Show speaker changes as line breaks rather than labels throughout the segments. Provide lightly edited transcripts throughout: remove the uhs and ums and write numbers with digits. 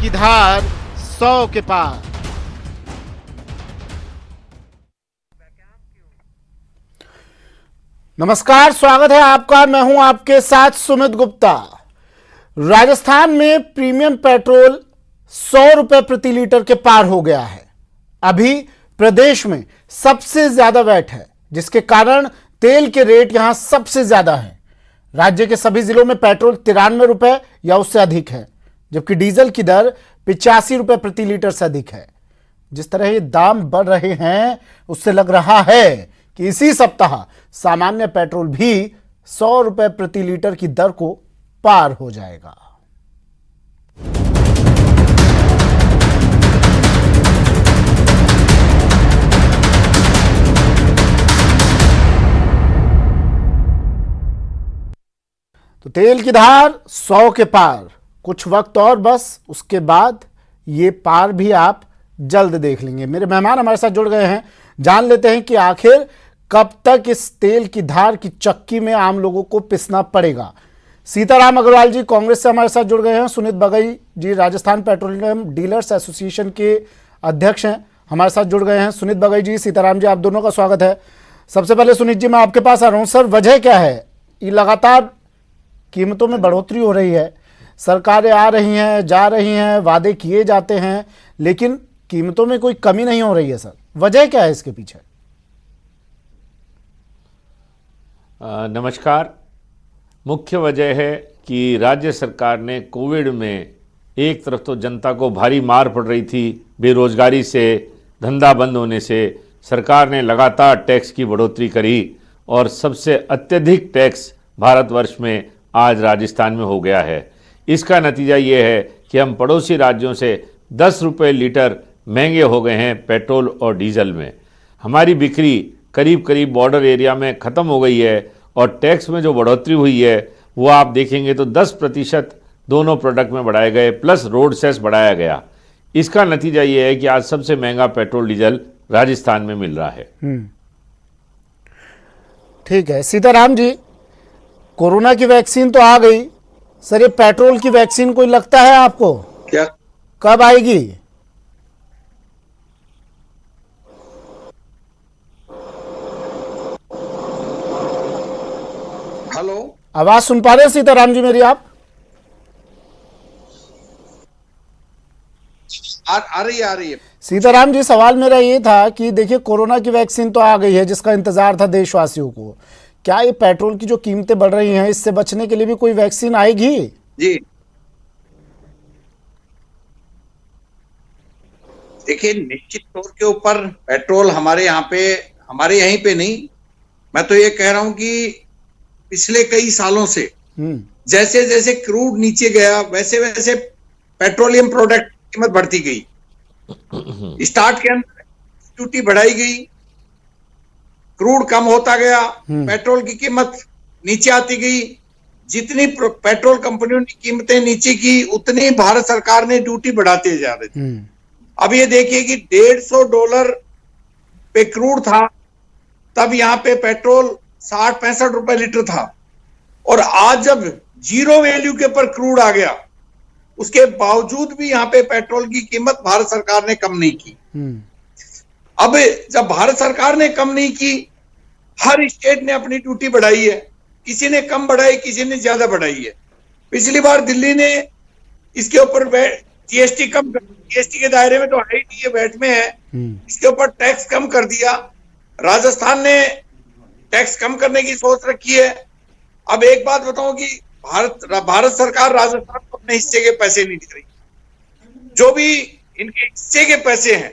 की धार 100 के पार। नमस्कार, स्वागत है आपका। मैं हूं आपके साथ सुमित गुप्ता। राजस्थान में प्रीमियम पेट्रोल 100 रुपए प्रति लीटर के पार हो गया है। अभी प्रदेश में सबसे ज्यादा वैट है, जिसके कारण तेल के रेट यहां सबसे ज्यादा हैं। राज्य के सभी जिलों में पेट्रोल 93 रुपए या उससे अधिक है, जबकि डीजल की दर 85 रुपए प्रति लीटर से अधिक है। जिस तरह ये दाम बढ़ रहे हैं, उससे लग रहा है कि इसी सप्ताह सामान्य पेट्रोल भी 100 रुपए प्रति लीटर की दर को पार हो जाएगा। तो तेल की धार 100 के पार, कुछ वक्त और बस, उसके बाद ये पार भी आप जल्द देख लेंगे। मेरे मेहमान हमारे साथ जुड़ गए हैं, जान लेते हैं कि आखिर कब तक इस तेल की धार की चक्की में आम लोगों को पिसना पड़ेगा। सीताराम अग्रवाल जी कांग्रेस से हमारे साथ जुड़ गए हैं। सुनीत बगई जी राजस्थान पेट्रोलियम डीलर्स एसोसिएशन के अध्यक्ष हैं, हमारे साथ जुड़ गए हैं। सुनीत बगई जी, सीताराम जी, आप दोनों का स्वागत है। सबसे पहले सुनीत जी, मैं आपके पास आ रहा हूं। सर, वजह क्या है? ये लगातार कीमतों में बढ़ोतरी हो रही है, सरकारें आ रही हैं, जा रही हैं, वादे किए जाते हैं, लेकिन कीमतों में कोई कमी नहीं हो रही है। सर, वजह क्या है इसके पीछे?
नमस्कार। मुख्य वजह है कि राज्य सरकार ने कोविड में एक तरफ तो जनता को भारी मार पड़ रही थी, बेरोजगारी से, धंधा बंद होने से सरकार ने लगातार टैक्स की बढ़ोतरी करी और सबसे अत्यधिक टैक्स भारतवर्ष में आज राजस्थान में हो गया है। इसका नतीजा ये है कि हम पड़ोसी राज्यों से 10 रुपये लीटर महंगे हो गए हैं पेट्रोल और डीजल में। हमारी बिक्री करीब करीब बॉर्डर एरिया में ख़त्म हो गई है और टैक्स में जो बढ़ोतरी हुई है वो आप देखेंगे तो 10% दोनों प्रोडक्ट में बढ़ाए गए, प्लस रोड सेस बढ़ाया गया। इसका नतीजा ये है कि आज सबसे महंगा पेट्रोल डीजल राजस्थान में मिल रहा है।
ठीक है सीताराम जी, कोरोना की वैक्सीन तो आ गई। सर, ये पेट्रोल की वैक्सीन कोई लगता है आपको?
क्या
कब आएगी?
हेलो,
आवाज सुन पा रहे हैं सीताराम जी मेरी आप?
आ रही है।
सीताराम जी, सवाल मेरा ये था कि देखिए, कोरोना की वैक्सीन तो आ गई है, जिसका इंतजार था देशवासियों को। क्या ये पेट्रोल की जो कीमतें बढ़ रही हैं, इससे बचने के लिए भी कोई वैक्सीन आएगी?
जी, देखिए, निश्चित तौर के ऊपर पेट्रोल हमारे यहीं पे नहीं, मैं तो ये कह रहा हूं कि पिछले कई सालों से जैसे जैसे क्रूड नीचे गया, वैसे वैसे पेट्रोलियम प्रोडक्ट की कीमत बढ़ती गई। स्टार्ट के अंदर ड्यूटी बढ़ाई गई, क्रूड कम होता गया, पेट्रोल की कीमत नीचे आती गई। जितनी पेट्रोल कंपनियों ने कीमतें नीचे की, उतनी भारत सरकार ने ड्यूटी बढ़ाते जा रही थी। अब ये देखिए कि $150 पे क्रूड था, तब यहाँ पे पेट्रोल 60-65 रुपए लीटर था, और आज जब जीरो वैल्यू के पर क्रूड आ गया, उसके बावजूद भी यहाँ पे पेट्रोल की कीमत भारत सरकार ने कम नहीं की। अब जब भारत सरकार ने कम नहीं की, हर स्टेट ने अपनी ड्यूटी बढ़ाई है, किसी ने कम बढ़ाई, किसी ने ज्यादा बढ़ाई है। पिछली बार दिल्ली ने इसके ऊपर जीएसटी कम, जीएसटी के दायरे में तो है ही नहीं, ये वैट में है, इसके ऊपर टैक्स कम कर दिया। राजस्थान ने टैक्स कम करने की सोच रखी है। अब एक बात बताऊं कि भारत सरकार राजस्थान को अपने हिस्से के पैसे नहीं दे रही। जो भी इनके हिस्से के पैसे हैं,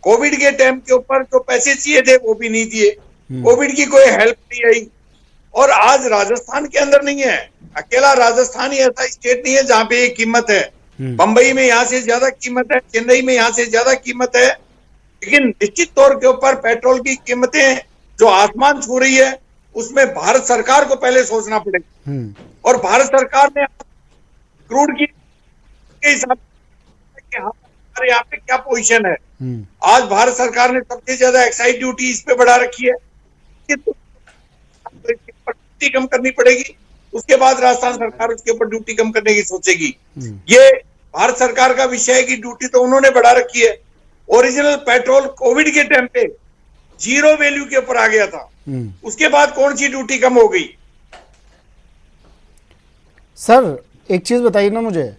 कोविड के टाइम के ऊपर जो पैसे चाहिए थे वो भी नहीं दिए, कोविड की कोई हेल्प नहीं आई। और आज राजस्थान के अंदर नहीं है, अकेला राजस्थान ही ऐसा स्टेट नहीं है जहां पे ये कीमत है। बंबई में यहाँ से ज्यादा कीमत है, चेन्नई में यहाँ से ज्यादा कीमत है। लेकिन निश्चित तौर के ऊपर पेट्रोल की कीमतें जो आसमान छू रही है, उसमें भारत सरकार को पहले सोचना पड़ेगा। और भारत सरकार ने क्रूड की हिसाब से हमारे यहाँ पे क्या पोजीशन है, आज भारत सरकार ने सबसे ज्यादा एक्साइज ड्यूटी इस पे बढ़ा रखी है, ड्यूटी कम करनी पड़ेगी, उसके बाद राजस्थान सरकार उसके ऊपर ड्यूटी कम करने की सोचेगी। ये भारत सरकार का विषय है कि ड्यूटी तो उन्होंने बढ़ा रखी है। ओरिजिनल पेट्रोल कोविड के टाइम पे 0 वैल्यू के ऊपर आ गया था, उसके बाद कौन सी ड्यूटी कम हो गई?
सर एक चीज़ बताइए ना मुझे,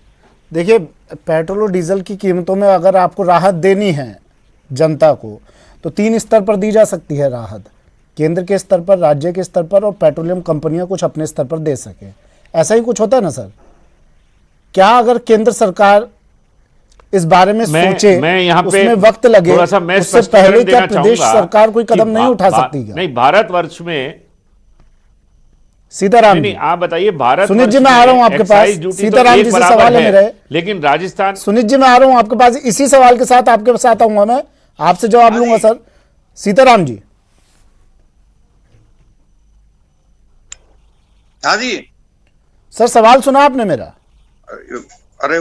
देखिए पेट्रोल और डीजल की कीमतों में अगर आपको राहत देनी है जनता को, तो 3 स्तर पर दी जा सकती है राहत, केंद्र के स्तर पर, राज्य के स्तर पर, और पेट्रोलियम कंपनियां कुछ अपने स्तर पर दे सके। ऐसा ही कुछ होता है ना सर? क्या अगर केंद्र सरकार इस बारे में सोचे,
मैं यहाँ पे
उसमें वक्त लगे,
थोड़ा सा मैं
उससे
स्पष्टीकरण
पहले क्या
देना
प्रदेश
चाहूंगा
सरकार कोई
कि
कदम नहीं उठा सकती क्या?
नहीं, भारतवर्ष में
सीताराम
नहीं,
जी,
आप बताइए, भारत
सुनीत जी मैं आ रहा हूं आपके पास, सीताराम जी से सवाल है मेरे।
लेकिन राजस्थान,
सुनीत जी मैं आ रहा हूं आपके पास, इसी सवाल के साथ आपके साथ आऊंगा, मैं आपसे जवाब लूंगा सर। सीताराम जी।
हाँ जी
सर सवाल सुना आपने मेरा?
अरे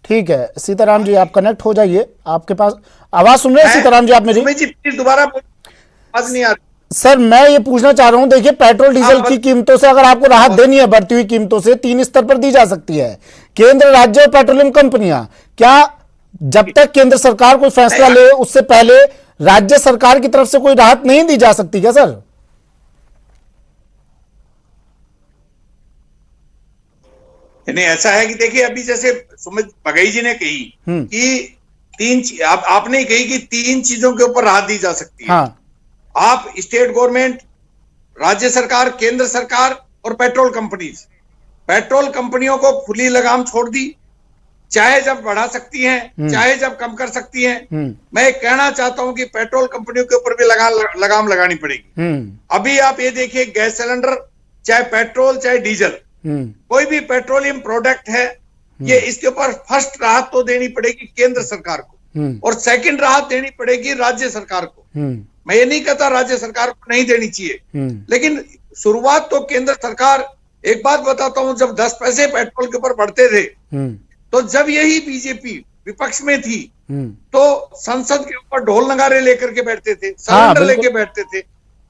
ठीक है सीताराम जी, आप कनेक्ट हो जाइए, आपके पास आवाज सुन रहे हैं सीताराम जी आप मेरी?
सुमित जी प्लीज दोबारा आवाज नहीं आ रही।
सर मैं ये पूछना चाह रहा हूं, देखिए पेट्रोल डीजल की कीमतों से अगर आपको राहत देनी है, बढ़ती हुई कीमतों से 3 स्तर पर दी जा सकती है, केंद्र, राज्य और पेट्रोलियम कंपनियां। क्या जब तक केंद्र सरकार कोई फैसला ले उससे पहले राज्य सरकार की तरफ से कोई राहत नहीं दी जा सकती क्या सर?
नहीं, ऐसा है कि देखिए अभी जैसे सुमित बघेल जी ने कही कि आपने ही कही कि 3 चीजों के ऊपर राहत दी जा सकती है।
हाँ।
आप स्टेट गवर्नमेंट, राज्य सरकार, केंद्र सरकार और पेट्रोल कंपनियों को खुली लगाम छोड़ दी, चाहे जब बढ़ा सकती हैं, चाहे जब कम कर सकती हैं। मैं कहना चाहता हूं कि पेट्रोल कंपनियों के ऊपर भी लगाम लगानी पड़ेगी। अभी आप ये देखिए, गैस सिलेंडर, चाहे पेट्रोल चाहे डीजल, कोई भी पेट्रोलियम प्रोडक्ट है, ये इसके ऊपर फर्स्ट राहत तो देनी पड़ेगी केंद्र सरकार को, और सेकंड राहत देनी पड़ेगी राज्य सरकार को। मैं ये नहीं कहता राज्य सरकार को नहीं देनी चाहिए, लेकिन शुरुआत तो केंद्र सरकार, एक बात बताता हूं, जब 10 पैसे पेट्रोल के ऊपर बढ़ते थे, तो जब यही बीजेपी विपक्ष में थी, तो संसद के ऊपर ढोल नगारे लेकर के बैठते थे, सिलेंडर लेके बैठते थे।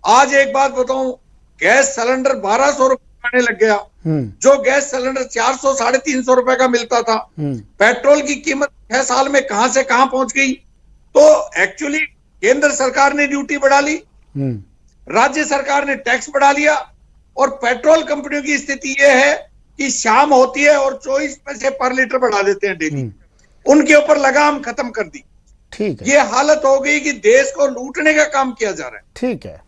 आज एक बात बताऊं, गैस सिलेंडर 1200 रुपए आने लग गया, जो गैस सिलेंडर 400 350 रुपए का मिलता था, पेट्रोल की कीमत 6 साल में कहां से कहां पहुंच गई। तो एक्चुअली केंद्र सरकार ने ड्यूटी बढ़ा ली, राज्य सरकार ने टैक्स बढ़ा लिया, और पेट्रोल कंपनियों की स्थिति यह है कि शाम होती है और 24 पैसे पर लीटर बढ़ा देते हैं डेली, उनके ऊपर लगाम खत्म कर दी।
ठीक है,
ये हालत हो गई कि देश को लूटने का काम किया जा रहा है।
ठीक है,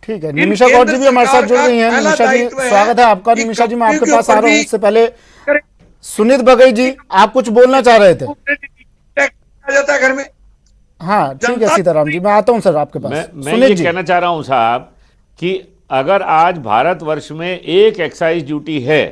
ठीक है। निमिषा गौर जी भी हमारे साथ जुड़ रही हैं। निमिषा जी स्वागत है आपका। निमिषा जी मैं आपके पास आ रहा हूँ, उससे पहले सुनीत बघेल जी आप कुछ बोलना चाह रहे थे?
आ जाता है घर में।
हाँ ठीक है सीताराम जी, मैं आता हूं सर आपके पास।
मैं ये कहना चाह रहा हूं साहब कि अगर आज भारतवर्ष में एक एक्साइज ड्यूटी है,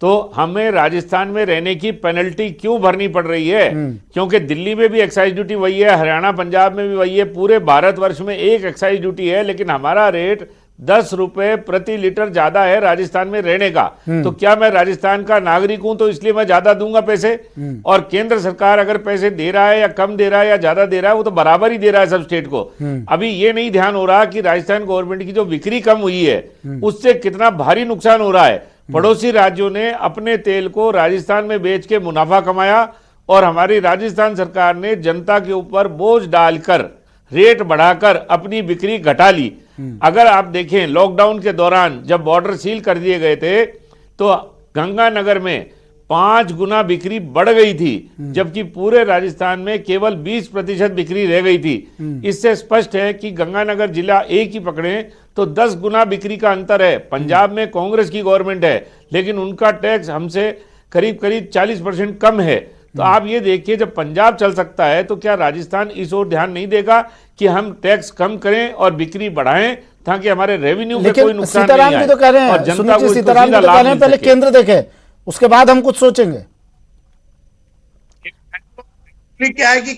तो हमें राजस्थान में रहने की पेनल्टी क्यों भरनी पड़ रही है? क्योंकि दिल्ली में भी एक्साइज ड्यूटी वही है, हरियाणा पंजाब में भी वही है, पूरे भारतवर्ष में एक एक्साइज ड्यूटी है, लेकिन हमारा रेट 10 रुपए प्रति लीटर ज्यादा है राजस्थान में रहने का। तो क्या मैं राजस्थान का नागरिक हूं तो इसलिए मैं ज्यादा दूंगा पैसे? और केंद्र सरकार अगर पैसे दे रहा है या कम दे रहा है या ज्यादा दे रहा है, वो तो बराबर ही दे रहा है सब स्टेट को। अभी ये नहीं ध्यान हो रहा कि राजस्थान गवर्नमेंट की जो बिक्री कम हुई है उससे कितना भारी नुकसान हो रहा है। पड़ोसी राज्यों ने अपने तेल को राजस्थान में बेच के मुनाफा कमाया, और हमारी राजस्थान सरकार ने जनता के ऊपर बोझ डालकर रेट बढ़ाकर अपनी बिक्री घटा ली। अगर आप देखें लॉकडाउन के दौरान जब बॉर्डर सील कर दिए गए थे, तो गंगानगर में 5 गुना बिक्री बढ़ गई थी, जबकि पूरे राजस्थान में केवल 20% बिक्री रह गई थी। इससे स्पष्ट है कि गंगानगर जिला एक ही पकड़े तो 10 गुना बिक्री का अंतर है। पंजाब में कांग्रेस की गवर्नमेंट है, लेकिन उनका टैक्स हमसे करीब करीब 40% कम है। तो आप ये देखिए, जब पंजाब चल सकता है तो क्या राजस्थान इस ओर ध्यान नहीं देगा कि हम टैक्स कम करें और बिक्री बढ़ाएं, ताकि हमारे रेवेन्यू में कोई नुकसान नहीं आए?
सीताराम जी तो कह रहे हैं, सीताराम जी तो कह रहे हैं पहले केंद्र देखे, उसके बाद हम कुछ सोचेंगे।
क्या है कि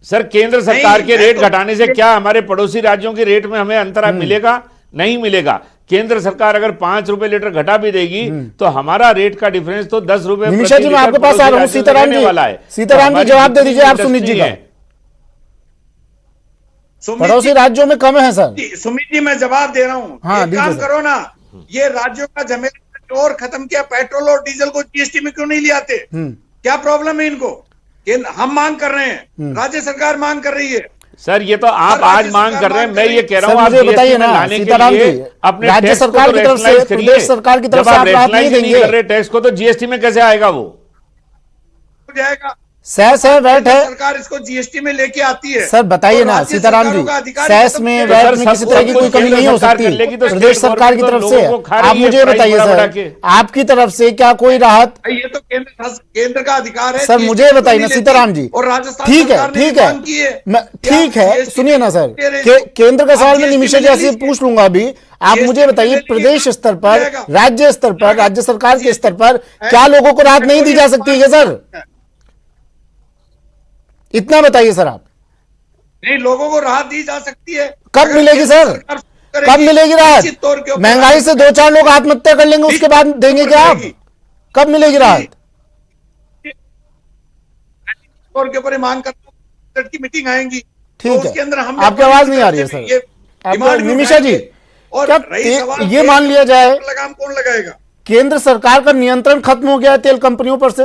सर केंद्र सरकार के रेट घटाने से क्या हमारे पड़ोसी राज्यों के रेट में हमें अंतर मिलेगा? नहीं मिलेगा। केंद्र सरकार अगर 5 रुपए लीटर घटा भी देगी तो हमारा रेट का डिफरेंस तो 10 रुपए।
निमिषा जी मैं आपके पास आ रहा हूं, सीताराम जी, सीताराम जी जवाब दे दीजिए आप सुमित जी का। पड़ोसी राज्यों में कम है सर।
सुमित जी मैं जवाब दे रहा हूं।
हाँ,
एक काम करो ना, ये राज्यों का झमेला स्टोर खत्म किया, पेट्रोल और डीजल को जीएसटी में क्यों नहीं ले आते? क्या प्रॉब्लम है इनको? हम मांग कर रहे हैं, राज्य सरकार मांग कर रही है।
सर ये तो आप आज मांग कर रहे हैं, मैं ये कह रहा हूं आप
मुझे बताइए ना
लाने के
सीताराम
लिए
जी,
अपने
राज्य
टैक्स को
सरकार
तो
की तरफ से,
rationalize करिए।
प्रदेश सरकार की तरफ
जब
से
आप
आप राहत नहीं
rationalize नहीं
देंगे
कर रहे टैक्स को, तो जीएसटी में कैसे आएगा वो?
हो जाएगा,
सेस है, वैट है।
सरकार इसको जीएसटी में लेके आती है।
सर बताइए
और
ना
राज्य
सीताराम जी,
सरकारों का अधिकार
सेस
खत्म
में,
किया।
वैट
सर,
में
सब
किसी तरह की
कुछ
कोई कमी
केंद्र
नहीं हो
सरकार
सकती
कर लेगी तो
प्रदेश
स्टेट
सरकार की
गवर्नमेंट
तरफ
तो
से।
लोगों को खा
आप
रही है
मुझे
प्राइस
बताइए
बढ़ा बढ़ा
सर,
के।
आपकी तरफ से क्या कोई राहत?
ये तो केंद्र का अधिकार है।
सर
GST
मुझे बताइए ना
नहीं लेती।
सीताराम जी,
और राजस्थान
ठीक है,
सरकार ने
ठीक
भी मांग की
है,
कि
ठीक
आप
है,
GST
सुनिए ना सर,
दे रहे हो।
केंद्र का
आप
सवाल मैं
GST
निमिषा
में ले
जैसे
लीजिए।
पूछ लूंगा अभी। आप
GST
मुझे
में
बताइए
ले लीजिए,
प्रदेश स्तर पर,
जाएगा।
राज्य स्तर पर, राज्य सरकार के स्तर पर क्या लोगों को राहत नहीं दी जा सकती है सर? इतना बताइए सर आप।
नहीं, लोगों को राहत दी जा सकती है।
कब
अगर
मिलेगी
केंद्र
सर?
सरकार करेगी,
कब मिलेगी राहत?
निश्चित तौर के ऊपर
महंगाई से 2-4 लोग आत्महत्या कर लेंगे, उसके बाद देंगे क्या आप? कब मिलेगी राहत?
तौर के ऊपर मांग करता की मीटिंग आएंगी,
ठीक
तो
है,
उसके अंदर हम
आपकी आवाज नहीं आ रही है सर।
ये
आप
डिमांड भी
निमिषा जी,
उठाएंगे। और
क्या
रही सवाल
ये मान लिया जाए
लगाम कौन लगाएगा?
केंद्र सरकार का नियंत्रण खत्म हो गया है तेल कंपनियों पर से?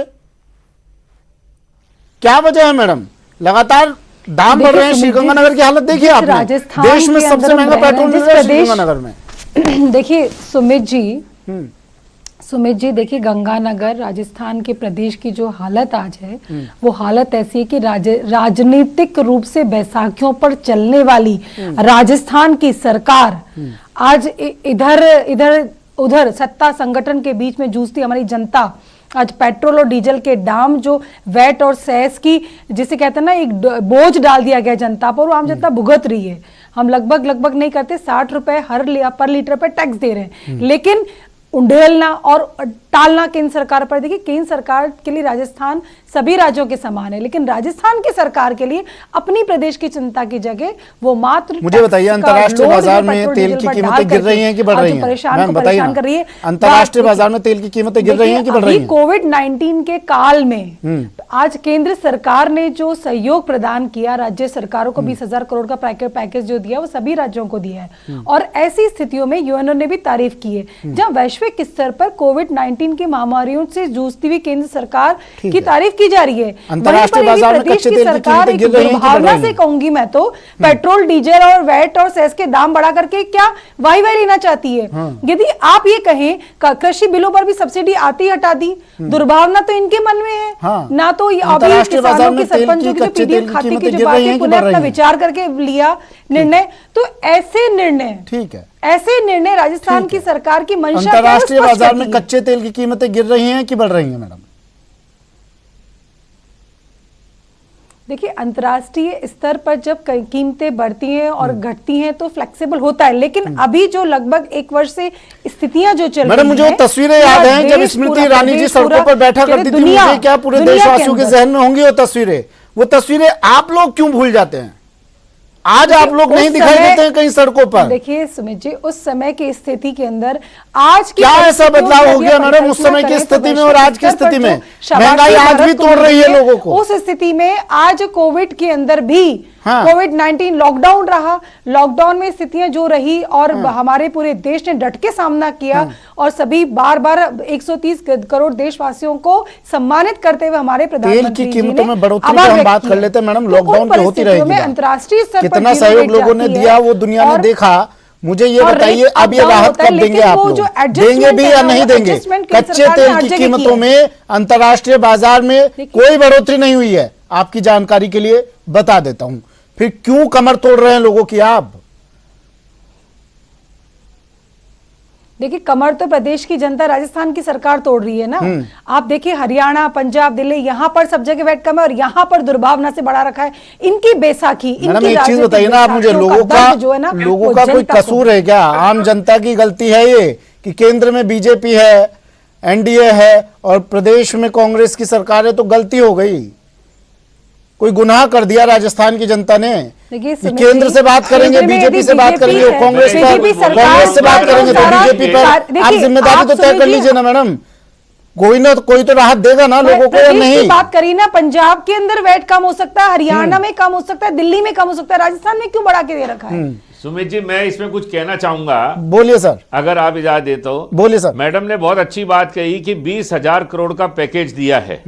क्या वजह है मैडम? लगातार दाम बढ़ रहे हैं। श्रीगंगानगर की हालत देखिए आपने,
राजस्थान
देश में
के
सबसे
अंदर
महंगा
हम रह रहे
पेट्रोल
हैं,
मिल रहा है
जिस प्रदेश-
श्रीगंगानगर में।
देखिए सुमित जी देखिए गंगानगर राजस्थान के प्रदेश की जो हालत आज है वो हालत ऐसी है कि राजनीतिक रूप से बैसाखियों पर चलने वाली राजस्थान की सरकार आज इधर इधर उधर सत्ता संगठन के बीच में जूझती हमारी जनता आज पेट्रोल और डीजल के दाम जो वैट और सेस की जिसे कहते हैं ना एक बोझ डाल दिया गया जनता पर, वो आम जनता भुगत रही है। हम लगभग नहीं करते 60 रुपए पर लीटर पे टैक्स दे रहे हैं, लेकिन उंडेलना और टालना केंद्र सरकार पर। देखिए केंद्र सरकार के लिए राजस्थान सभी राज्यों के समान है, लेकिन राजस्थान की सरकार के लिए अपनी प्रदेश की चिंता की जगह वो मात्र
मुझे बताइए अंतर्राष्ट्रीय बाजार में तेल की कीमतें गिर रही हैं कि बढ़ रही हैं?
परेशान कर रही है।
अंतर्राष्ट्रीय बाजार में तेल की कीमतें गिर रही हैं कि बढ़ रही हैं?
कोविड-19 के काल में आज केंद्र सरकार ने जो सहयोग प्रदान किया, राज्य सरकारों को 20,000 करोड़ का पैकेज जो दिया वो सभी राज्यों को दिया है। और ऐसी स्थितियों में यूएनओ ने भी तारीफ की है, जहां वैश्विक स्तर पर कोविड-19 की महामारियों से जूझती हुई केंद्र सरकार की तारीफ की जा रही है।
अंतर्राष्ट्रीय बाजार में कच्चे तेल की कीमतें गिर रही हैं कि बढ़
भावना
रही
से
हैं?
कहूंगी मैं तो पेट्रोल डीजल और वैट और सेस के दाम बढ़ा करके क्या वाई लेना चाहती है? यदि आप ये कहें कृषि बिलों पर भी सब्सिडी आती हटा दी, दुर्भावना तो इनके मन में है।
हाँ।
ना तो ये अभी
अंतर्राष्ट्रीय बाजार
किसानों
में
के सरपंचों की जो
कच्चे तेल
पीडीएफ
की
खाते की
कीमतें
जो
गिर रही
बातें
हैं कि
पुनः
बढ़ रही
अपना
हैं?
विचार करके लिया निर्णय, तो ऐसे निर्णय
ठीक है,
ऐसे निर्णय राजस्थान की सरकार की मंशा क्या है,
अंतर्राष्ट्रीय
स्पष्ट
बाजार में
करती है।
कच्चे तेल की कीमतें गिर रही हैं कि बढ़ रही हैं मैडम?
देखिए अंतर्राष्ट्रीय स्तर पर जब कीमतें बढ़ती हैं और घटती हैं तो फ्लेक्सिबल होता है, लेकिन अभी जो लगभग 1 वर्ष से स्थितियां जो चल रही हैं,
मैडम मुझे वो तस्वीरें याद हैं जब स्मृति ईरानी जी सड़कों पर बैठा करती थी। मुझे क्या पूरे देशवासियों के जहन में होंगी वो तस्वीरें आप लोग क्यों भूल जाते हैं? आज आप लोग नहीं दिखाई देते हैं कहीं सड़कों पर।
देखिए सुमित जी, उस समय की स्थिति के अंदर आज की
क्या ऐसा बदलाव हो गया मैडम उस समय की स्थिति में और आज की स्थिति में? महंगाई आज भी तोड़ रही है लोगों को।
उस स्थिति में आज कोविड के अंदर भी कोविड-19 लॉकडाउन रहा, लॉकडाउन में स्थितियां जो रही और हमारे पूरे देश ने डट के सामना किया और सभी बार 130 करोड़ देशवासियों को सम्मानित करते हुए हमारे प्रधानमंत्री
तेल की कीमतों में बढ़ोतरी की हम बात कर लेते हैं मैडम, लॉकडाउन की होती रहेगी।
अंतर्राष्ट्रीय स्तर पर
कितना सहयोग लोगों ने दिया वो दुनिया ने देखा। मुझे ये बताइए अब ये राहत कब देंगे आप लोग? देंगे भी या नहीं देंगे? कच्चे तेल की कीमतों में अंतर्राष्ट्रीय बाजार में कोई बढ़ोतरी नहीं हुई है। आपकी जानकारी के लिए बता देता हूं, फिर क्यों कमर तोड़ रहे हैं लोगों की आप?
देखिए कमर तो प्रदेश की जनता राजस्थान की सरकार तोड़ रही है ना। आप देखिए हरियाणा, पंजाब, दिल्ली, यहाँ पर सब जगह वैट कम है और यहाँ पर दुर्भावना से बढ़ा रखा है। इनकी बैसाखी,
मैडम एक चीज बताइए ना आप मुझे, लोगों का कोई कसूर है क्या? आम जनता की गलती है ये कि केंद्र में बीजेपी है, एनडीए है और प्रदेश में कांग्रेस की सरकार है, तो गलती हो गई। कोई गुनाह कर दिया राजस्थान की जनता ने? केंद्र से बात करेंगे, बीजेपी से बात करेंगे, कांग्रेस से बात करेंगे, तो बीजेपी पर आप जिम्मेदारी तो तय कर लीजिए ना मैडम। कोई तो राहत देगा ना लोगों को या नहीं?
बात करी ना, पंजाब के अंदर वैट कम हो सकता है, हरियाणा में कम हो सकता है, दिल्ली में कम हो सकता है, राजस्थान में क्यों बढ़ा के दे रखा है?
सुमित जी, मैं इसमें कुछ कहना चाहूंगा,
बोलिए सर,
अगर आप इजाजत दे तो।
बोलिए सर।
मैडम ने बहुत अच्छी बात कही कि 20,000 करोड़ का पैकेज दिया है।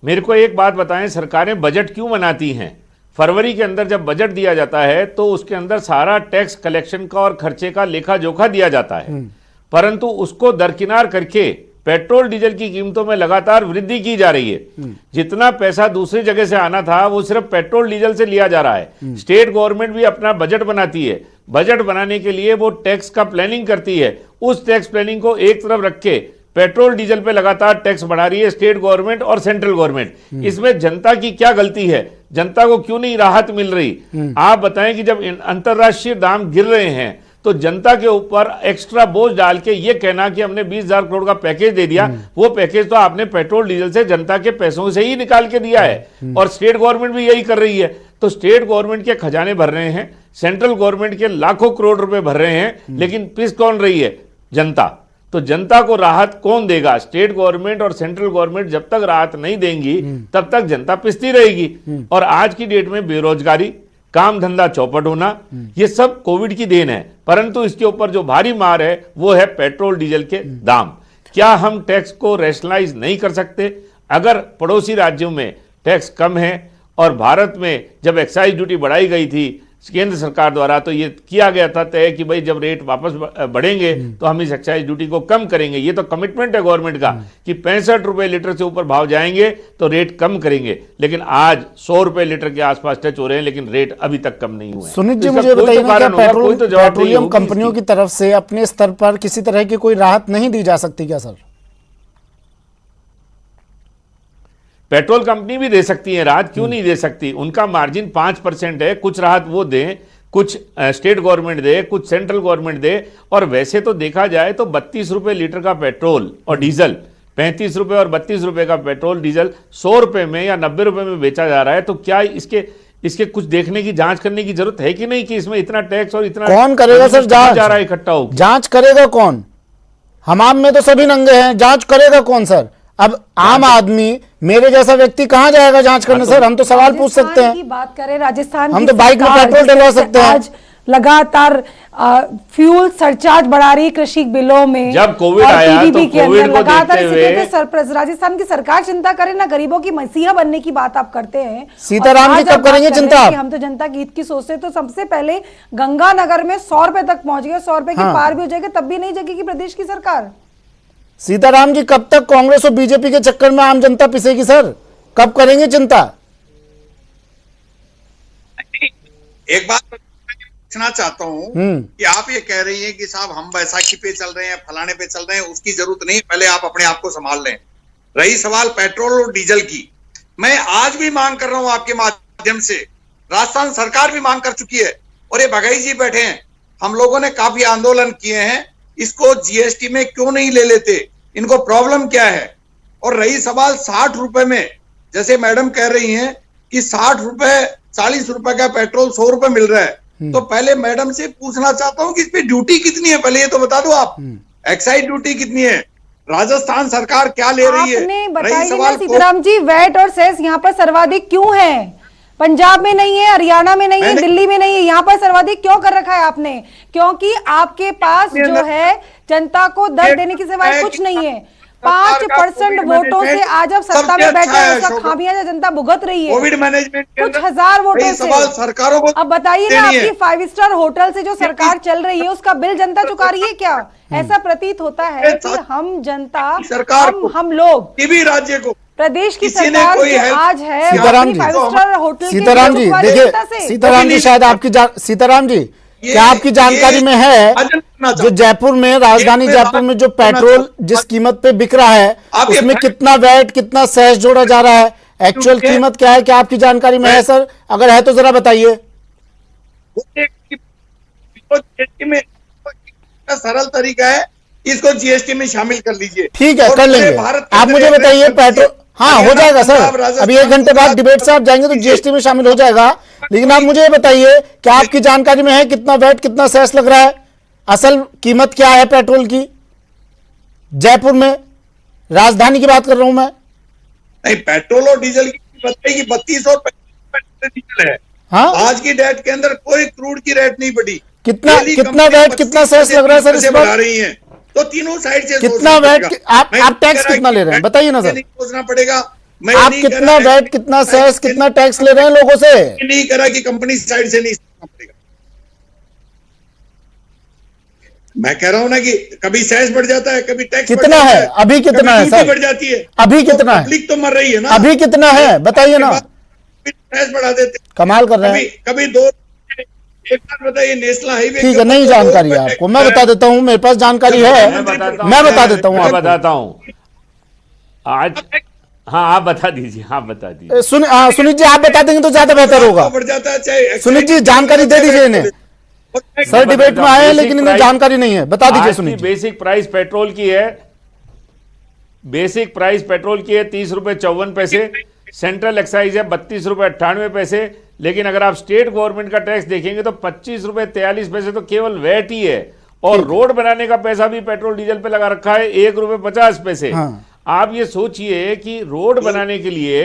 मेरे को एक बात बताएं, सरकारें बजट क्यों बनाती हैं? फरवरी के अंदर जब बजट दिया जाता है तो उसके अंदर सारा टैक्स कलेक्शन का और खर्चे का लेखा जोखा दिया जाता है, परंतु उसको दरकिनार करके पेट्रोल डीजल की कीमतों में लगातार वृद्धि की जा रही है। जितना पैसा दूसरी जगह से आना था वो सिर्फ पेट्रोल डीजल से लिया जा रहा है। स्टेट गवर्नमेंट भी अपना बजट बनाती है, बजट बनाने के लिए वो टैक्स का प्लानिंग करती है। उस टैक्स प्लानिंग को एक तरफ रख के पेट्रोल डीजल पे लगातार टैक्स बढ़ा रही है स्टेट गवर्नमेंट और सेंट्रल गवर्नमेंट। इसमें जनता की क्या गलती है? जनता को क्यों नहीं राहत मिल रही? आप बताएं कि जब अंतरराष्ट्रीय दाम गिर रहे हैं तो जनता के ऊपर एक्स्ट्रा बोझ डाल के ये कहना कि हमने 20,000 करोड़ का पैकेज दे दिया, वो पैकेज तो आपने पेट्रोल डीजल से जनता के पैसों से ही निकाल के दिया है और स्टेट गवर्नमेंट भी यही कर रही है। तो स्टेट गवर्नमेंट के खजाने भर रहे हैं, सेंट्रल गवर्नमेंट के लाखों करोड़ रुपए भर रहे हैं, लेकिन पिस कौन रही है? जनता। तो जनता को राहत कौन देगा? स्टेट गवर्नमेंट और सेंट्रल गवर्नमेंट जब तक राहत नहीं देंगी तब तक जनता पिसती रहेगी। और आज की डेट में बेरोजगारी, काम धंधा चौपट होना, ये सब कोविड की देन है, परंतु इसके ऊपर जो भारी मार है वो है पेट्रोल डीजल के दाम। क्या हम टैक्स को रैशनलाइज नहीं कर सकते? अगर पड़ोसी राज्यों में टैक्स कम है और भारत में जब एक्साइज ड्यूटी बढ़ाई गई थी केंद्र सरकार द्वारा, तो ये किया गया था तय कि भाई जब रेट वापस बढ़ेंगे तो हम इस एक्साइज ड्यूटी को कम करेंगे। ये तो कमिटमेंट है गवर्नमेंट का कि 65 रुपए लीटर से ऊपर भाव जाएंगे तो रेट कम करेंगे, लेकिन आज 100 रुपए लीटर के आसपास टच हो रहे हैं, लेकिन रेट अभी तक कम नहीं हुए।
सुनीत जी, मुझे बताइए क्या पेट्रोलियम कंपनियों की तरफ से अपने स्तर पर किसी तरह की कोई राहत नहीं दी जा सकती क्या सर?
पेट्रोल कंपनी भी दे सकती है राहत, क्यों नहीं दे सकती? उनका मार्जिन 5% है, कुछ राहत वो दें, कुछ स्टेट गवर्नमेंट दे, कुछ सेंट्रल गवर्नमेंट दे। और वैसे तो देखा जाए तो 32 रुपए लीटर का पेट्रोल और डीजल, 35 रुपए और 32 रुपए का पेट्रोल डीजल 100 रुपए में या 90 रुपए में बेचा जा रहा है। तो क्या इसके कुछ देखने की, जांच करने की जरूरत है कि नहीं कि इसमें इतना टैक्स और इतना
कौन करेगा सर जांच?
जा रहा है इकट्ठा हो,
जांच करेगा कौन? हमाम में तो सभी नंगे हैं, जांच करेगा कौन सर? अब आम आदमी, मेरे जैसा व्यक्ति कहां जाएगा जांच करने? सर हम तो सवाल पूछ सकते हैं।
की बात करें राजस्थान,
हम तो बाइक में पेट्रोल डलवा सकते हैं।
आज लगातार फ्यूल सरचार्ज बढ़ा रही कृषि बिलों में,
जब कोविड आया तो कोविड को देखते हुए
राजस्थान की सरकार चिंता करे ना, गरीबों की मसीहा बनने की बात आप करते हैं।
सीताराम जी कब करेंगे चिंता?
हम तो जनता के हित की सोचते, तो सबसे पहले गंगानगर में 100 रुपए तक पहुंच गए, 100 रुपए की पार भी हो जाएगा, तब भी नहीं जगेगी प्रदेश की सरकार।
सीताराम जी, कब तक कांग्रेस और बीजेपी के चक्कर में आम जनता पिसेगी सर? कब करेंगे चिंता?
एक बात पूछना चाहता हूं कि आप ये कह रही हैं कि साहब हम बैसाखी पे चल रहे हैं, फलाने पे चल रहे हैं, उसकी जरूरत नहीं, पहले आप अपने आप को संभाल लें। रही सवाल पेट्रोल और डीजल की, मैं आज भी मांग कर रहा हूं आपके माध्यम से, राजस्थान सरकार भी मांग कर चुकी है और ये बघेल जी बैठे हैं, हम लोगों ने काफी आंदोलन किए हैं, इसको जीएसटी में क्यों नहीं ले लेते, इनको प्रॉब्लम क्या है? और रही सवाल 60 रुपए में, जैसे मैडम कह रही हैं कि 60 रुपए 40 रुपए का पेट्रोल 100 रुपए मिल रहा है, तो पहले मैडम से पूछना चाहता हूं कि इस पे ड्यूटी कितनी है, पहले ये तो बता दो आप, एक्साइज ड्यूटी कितनी है, राजस्थान सरकार क्या ले रही है?
आपने बताइए ना सीताराम जी, वैट और सेस यहाँ पर सर्वाधिक क्यों है? पंजाब में नहीं है, हरियाणा में नहीं है, दिल्ली में नहीं है, यहाँ पर सर्वाधिक क्यों कर रखा है आपने? क्योंकि आपके पास जो है जनता को दर्द देने की सिवाय कुछ नहीं है। 5% वोटों से आज आप सत्ता में बैठे हैं, उसका खामियाजा जनता भुगत रही है।
कोविड मैनेजमेंट
कुछ हजार वोटों से।
सरकारों को
अब बताइए ना, आपकी 5 स्टार होटल से जो सरकार चल रही है उसका बिल जनता चुका रही है क्या? ऐसा प्रतीत होता है कि हम जनता,
सरकार,
हम लोग
भी राज्य को,
प्रदेश की सरकार जो आज है,
सीताराम जी,
5 स्टार होटल
सीताराम जी देखिए, सीताराम जी शायद आपकी सीताराम जी क्या आपकी जानकारी में है, जो जयपुर में, राजधानी जयपुर में जो पेट्रोल जिस कीमत पे बिक रहा है उसमें कितना वैट, कितना सेस जोड़ा जा रहा है, एक्चुअल कीमत क्या है? क्या आपकी जानकारी में है सर? अगर है तो जरा बताइए।
सरल तरीका है, इसको जीएसटी में शामिल कर लीजिए।
ठीक है, कर लेंगे। आप मुझे बताइए पेट्रोल, हाँ हो जाएगा सर, अभी 1 घंटे बाद डिबेट से आप जाएंगे तो जीएसटी में शामिल हो जाएगा। लेकिन आप मुझे ये बताइए, क्या आपकी जानकारी में है कितना वैट, कितना सेस लग रहा है? असल कीमत क्या है पेट्रोल की जयपुर में? राजधानी की बात कर रहा हूं मैं।
नहीं, पेट्रोल और डीजल की बताइए 3200 डीजल है।
हाँ?
आज की डेट के अंदर कोई क्रूड की रेट नहीं बढ़ी।
कितना
डेली
कितना
कंपनी
वैट कितना
25
सेस लग रहा है सर इस
से
पर?
बढ़ा रही है, तो तीनों साइड से
कितना
सोचना
वैट
पड़ेगा।
आप
मैं
टैक्स
कह रहा
कितना ले रहे हैं
कि
बताइए ना सर?
नहीं सोचना पड़ेगा। मैं
आप
नहीं कह
कितना
रहा
वैट कितना सेस कितना टैक्स ले रहे हैं लोगों से?
नहीं करा कि कंपनी साइड से नहीं सोचना पड़ेगा। मैं कह रहा हूं ना कि कभी सेस बढ़ जाता है, कभी टैक्स
कितना है? अभी कितना है सर?
बढ़ जाती है,
अभी कितना है?
पब्लिक तो मर रही है ना।
अभी कितना है बताइए ना?
सेस बढ़ा देते,
कमाल कर रहे
कभी
हैं।
कभी दो। एक बात बताइए, नेशनल हाईवे
ठीक है, नहीं जानकारी है आपको, मैं बता देता हूँ, मेरे पास जानकारी है, मैं बता देता हूँ
मैं
आपको।
बताता हूँ आज। हाँ आप बता दीजिए, आप बता दीजिए।
सुनीत जी आप बता देंगे तो ज्यादा बेहतर होगा।
बढ़ जाता है, चाहे
सुनीत जी जानकारी दे दीजिए इन्हें, सर डिबेट में आए हैं लेकिन इन्हें जानकारी नहीं है, बता दीजिए
आज
सुनीत
की
जी।
बेसिक प्राइस पेट्रोल की है, बेसिक प्राइस पेट्रोल की है 30 रुपए 54 पैसे, सेंट्रल एक्साइज है 32 रुपए 98 पैसे, लेकिन अगर आप स्टेट गवर्नमेंट का टैक्स देखेंगे तो 25 रुपए 43 पैसे तो केवल वैट ही है। और रोड बनाने का पैसा भी पेट्रोल डीजल पे लगा रखा है 1 रुपए 50 पैसे।
हाँ।
आप ये सोचिए कि रोड बनाने के लिए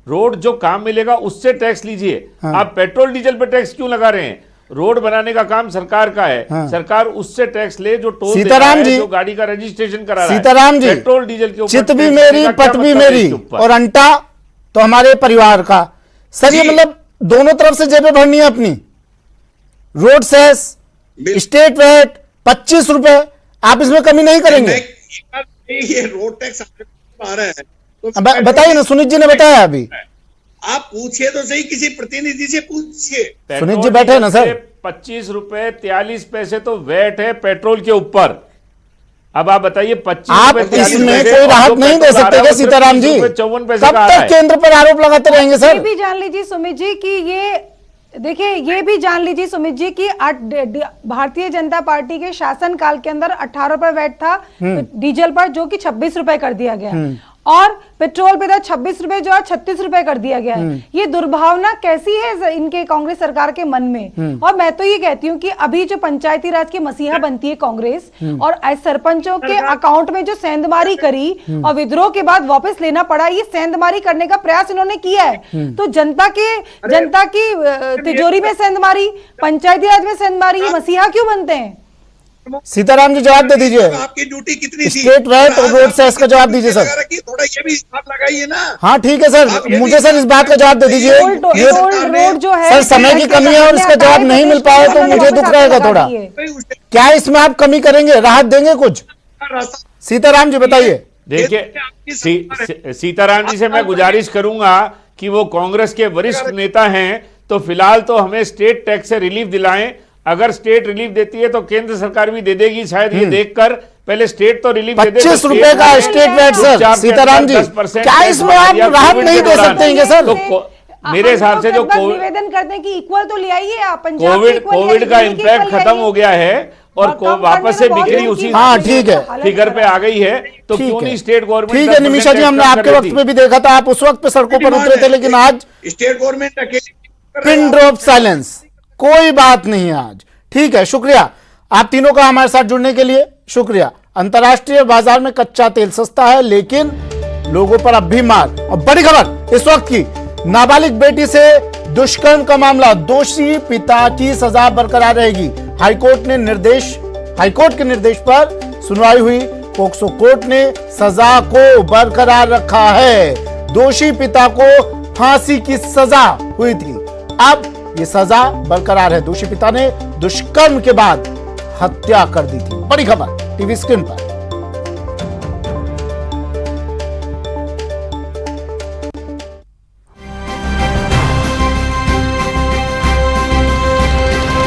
रोड जो काम मिलेगा उससे टैक्स लीजिए,
हाँ।
आप पेट्रोल डीजल पे टैक्स क्यों लगा रहे हैं? रोड बनाने का काम सरकार का है,
हाँ।
सरकार उससे टैक्स ले जो टोल देता
सीताराम
है,
जी,
जो गाड़ी का रजिस्ट्रेशन करा रहा है।
सीताराम जी,
पेट्रोल डीजल के ऊपर
चित भी
टैक्स
मेरी
लगेगा, क्या
पट भी
मतलब है
मेरी
इसके ऊपर?
और अंटा तो हमारे परिवार का। सर ये
जी।
मतलब दोनों तरफ से जेबें भरनी है अपनी। रोड सेस, स्टेट वेट 25 रुपए, आप इसमें कमी नहीं करेंगे?
ये रोड टैक्स आ रहा है तो
बताइए ना, सुनीत जी ने बताया अभी।
आप पूछिए तो सही, किसी प्रतिनिधि से पूछिए।
पेट्रोल
सुनीत जी बैठे हैं ना
डीजल
सर?
पे 25 रुपए 43 पैसे तो वैट है पेट्रोल के ऊपर। अब आप बताइए 25
आप
रुपए 43
इसमें
पैसे
कोई
और
राहत
जो
नहीं दे
पेट्रोल आ
सकते
रहा
क्या
है उसमें
सीताराम
30
जी?
रुपए 54 पैसे
कब
का आ रहा
तक
है।
केंद्र पर आरोप लगाते रहेंगे
ये
सर?
भी जान लीजिए सुमित जी कि ये भी जान लीजिए सुमित जी कि भारतीय जनता पार्टी के शासन काल के अंदर 18 रुपए वैट था डीजल पर, जो कि 26 रुपए कर दिया गया, और पेट्रोल पे था 26 रुपए जो 36 रुपए कर दिया गया है। ये दुर्भावना कैसी है इनके कांग्रेस सरकार के मन में? और मैं तो ये कहती हूँ कि अभी जो पंचायती राज की मसीहा बनती है कांग्रेस, और सरपंचों के अकाउंट में जो सेंधमारी करी और विद्रोह के बाद वापस लेना पड़ा, ये सेंधमारी करने का प्रयास इन्होंने किया है। तो जनता की तिजोरी में सेंधमारी, पंचायती राज में सेंधमारी, ये मसीहा क्यों बनते हैं?
सीताराम जी जवाब दे दीजिए।
आपकी ड्यूटी कितनी थी?
स्टेट वेट और रोड सेस का जवाब दीजिए सर।
थोड़ा ये भी हिसाब लगाइए ना।
हाँ ठीक है सर, मुझे सर इस बात का जवाब दे दीजिए।
रोड जो है
सर समय की कमी है और इसका जवाब नहीं मिल पाया तो मुझे दुख रहेगा थोड़ा। क्या इसमें आप कमी करेंगे, राहत देंगे कुछ? सीताराम जी बताइए।
देखिए सीताराम जी से मैं गुजारिश करूंगा कि वो कांग्रेस के वरिष्ठ नेता हैं, तो फिलहाल तो हमें स्टेट टैक्स से रिलीफ दिलाएं। अगर स्टेट रिलीफ देती है तो केंद्र सरकार भी दे देगी, शायद ये देखकर पहले स्टेट तो रिलीफ दे दे।
25 रुपए का state wait sir. Sitaram ji क्या इसमें आप राहत नहीं दे सकते हैं सर?
तो मेरे हिसाब से जो
निवेदन करते हैं कि इक्वल तो ले आइए आप। पंजाब
कोविड का इम्पैक्ट खत्म हो गया है और वापस से बिक्री उसी
हाँ ठीक है
फिगर पे आ गई है, तो क्यों नहीं स्टेट गवर्नमेंट?
ठीक है निमिषा जी, हमने आपके वक्त में भी देखा था, आप उस वक्त पे सड़कों पर उतरे थे, लेकिन आज
स्टेट गवर्नमेंट अकेले
पिन ड्रॉप साइलेंस, कोई बात नहीं है आज। ठीक है, शुक्रिया आप तीनों का हमारे साथ जुड़ने के लिए, शुक्रिया। अंतर्राष्ट्रीय बाजार में कच्चा तेल सस्ता है लेकिन लोगों पर अब भी मार। और बड़ी खबर इस वक्त की, नाबालिग बेटी से दुष्कर्म का मामला, दोषी पिता की सजा बरकरार रहेगी। हाईकोर्ट के निर्देश पर सुनवाई हुई, पोक्सो कोर्ट ने सजा को बरकरार रखा है। दोषी पिता को फांसी की सजा हुई थी, अब ये सजा बरकरार है। दोषी पिता ने दुष्कर्म के बाद हत्या कर दी थी। बड़ी खबर टीवी स्क्रीन पर।